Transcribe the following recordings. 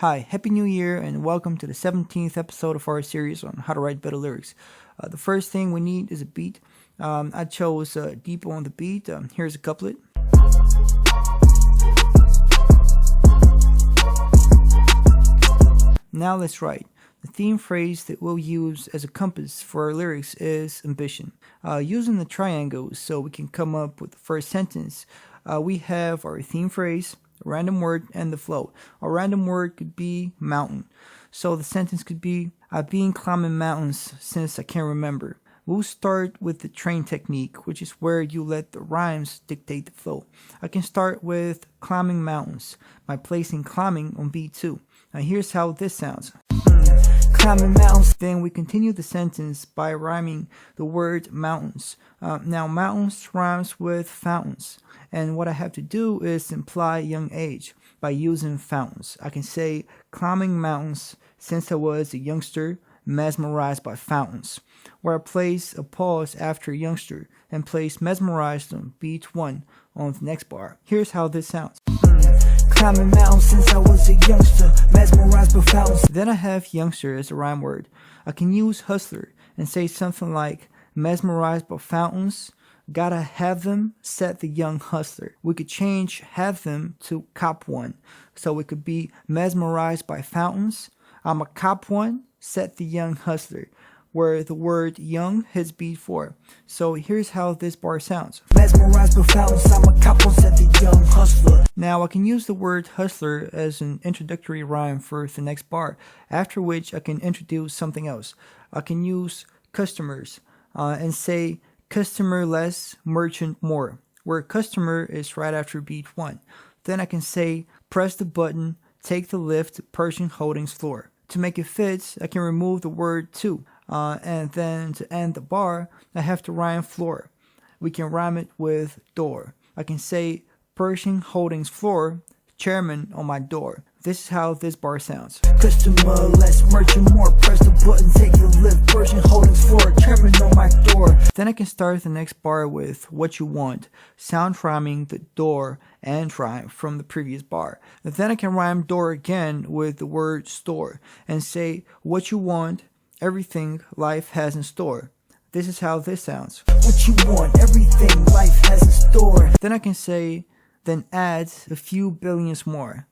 Hi, Happy New Year, and welcome to the 17th episode of our series on how to write better lyrics. The first thing we need is a beat. I chose Deep on the Beat. Here's a couplet. Now let's write. The theme phrase that we'll use as a compass for our lyrics is ambition. Using the triangles so we can come up with the first sentence, we have our theme phrase, a random word, and the flow. A random word could be mountain. So the sentence could be, I've been climbing mountains since I can remember. We'll start with the train technique, which is where you let the rhymes dictate the flow. I can start with climbing mountains by placing climbing on beat 2. Now here's how this sounds. Climbing mountains. Then we continue the sentence by rhyming the word mountains. Now mountains rhymes with fountains. And what I have to do is imply young age by using fountains. I can say climbing mountains since I was a youngster, mesmerized by fountains, where I place a pause after youngster and place mesmerized on beat 1 on the next bar. Here's how this sounds. Climbing mountains since I was a youngster, mesmerized by fountains. Then I have youngster as a rhyme word. I can use hustler and say something like mesmerized by fountains, gotta have them, set the young hustler. We could change have them to cop one. So it could be mesmerized by fountains, I'm a cop one, set the young hustler, where the word young hits beat 4. So here's how this bar sounds. Mesmerized by fountains, I'm a cop one, set the young hustler. Now I can use the word hustler as an introductory rhyme for the next bar, after which I can introduce something else. I can use customers and say customer less, merchant more, where customer is right after beat 1. Then I can say press the button, take the lift to Pershing Holdings floor. To make it fit, I can remove the word to, and then to end the bar, I have to rhyme floor. We can rhyme it with door. I can say Pershing Holdings floor, chairman on my door. This is how this bar sounds. Customer less, merchant more, press the button, take the lift, Pershing Holdings floor, chairman on my door. Then I can start the next bar with what you want, sound rhyming the door and rhyme from the previous bar. And then I can rhyme door again with the word store and say what you want, everything life has in store. This is how this sounds. What you want, everything life has in store. Then I can say, then add a few billions more.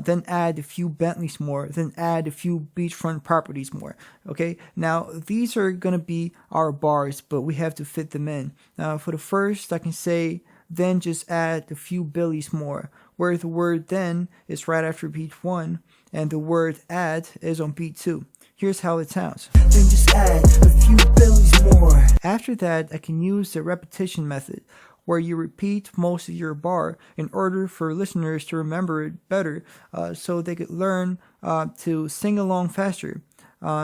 Then add a few Bentleys more, then add a few beachfront properties more. Okay, now these are gonna be our bars, but we have to fit them in. For the first, I can say, then just add a few billies more, where the word then is right after beat 1, and the word add is on beat 2. Here's how it sounds. Then just add a few billies more. After that, I can use the repetition method, where you repeat most of your bar in order for listeners to remember it better, so they could learn to sing along faster.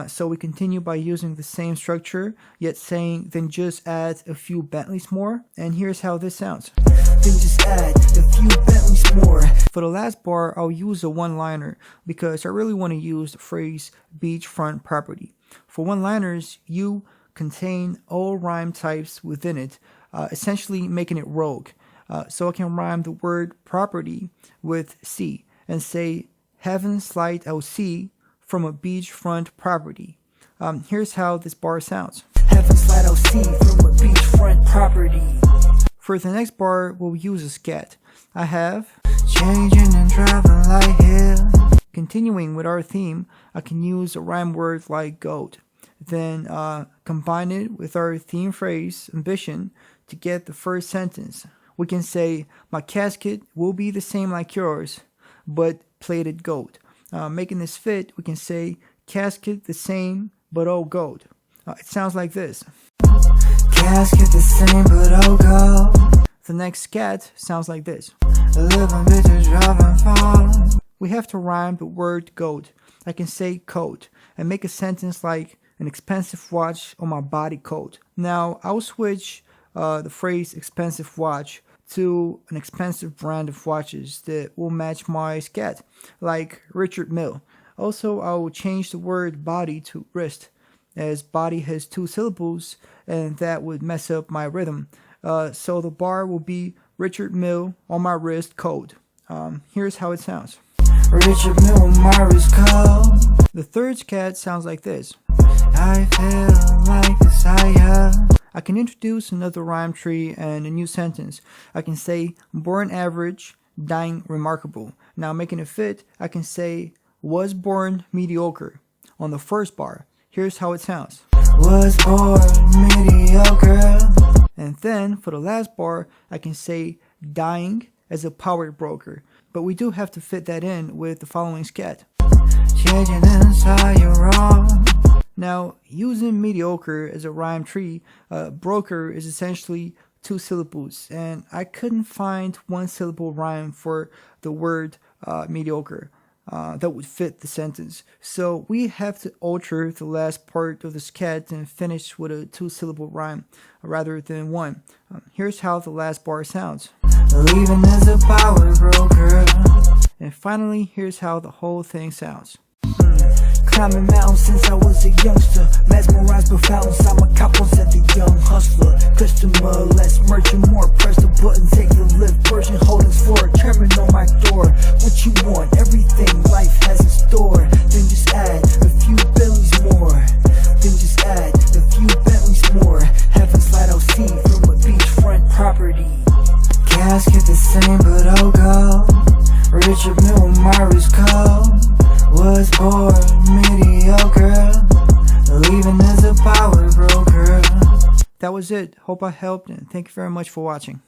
So we continue by using the same structure, yet saying, then just add a few Bentleys more, and here's how this sounds. Then just add a few Bentleys more. For the last bar, I'll use a one-liner, because I really want to use the phrase beachfront property. For one-liners, you contain all rhyme types within it, essentially making it rogue. So I can rhyme the word property with C and say, heaven's light I'll see from a beachfront property. Here's how this bar sounds. Heaven's light I'll see from a beachfront property. For the next bar, we'll use a scat. I have changing and driving light here. Continuing with our theme, I can use a rhyme word like goat. Then combine it with our theme phrase, ambition, to get the first sentence. We can say, my casket will be the same like yours, but plated gold. Making this fit, we can say, casket the same, but all gold. It sounds like this. Casket the same, but all gold. The next scat sounds like this. 11 bitches driving far. We have to rhyme the word gold. I can say coat and make a sentence like, an expensive watch on my body coat. Now, I'll switch the phrase expensive watch to an expensive brand of watches that will match my scat, like Richard Mille. Also, I will change the word body to wrist, as body has 2 syllables, and that would mess up my rhythm. So the bar will be Richard Mille on my wrist coat. Here's how it sounds. Richard Mill and Mars Cole. The third scat sounds like this. I feel like desire. I can introduce another rhyme tree and a new sentence. I can say born average, dying remarkable. Now making it fit, I can say was born mediocre. On the first bar, here's how it sounds. Was born mediocre. And then for the last bar, I can say dying as a power broker. But we do have to fit that in with the following scat. Changing inside your wrong. Now, using mediocre as a rhyme tree, broker is essentially 2 syllables, and I couldn't find 1 syllable rhyme for the word mediocre that would fit the sentence. So we have to alter the last part of the scat and finish with a 2 syllable rhyme rather than 1. Here's how the last bar sounds. Leaving as a power broker. And finally, here's how the whole thing sounds. Climbing mountains since I was a youngster. Mesmerized by fountains, I'm a cop on set the young hustler. Customer, less merchant, more press the button, take the lift. Version holdings for a chairman on my door. What you want, everything life has in store. Then just add a few Bentleys more. Then just add a few Bentleys more. Heaven slide out sea from a beachfront property. Casket the same but oh go. Richard Mill and Mars Cole. Was born mediocre, leaving as a power broker. That was it. Hope I helped, and thank you very much for watching.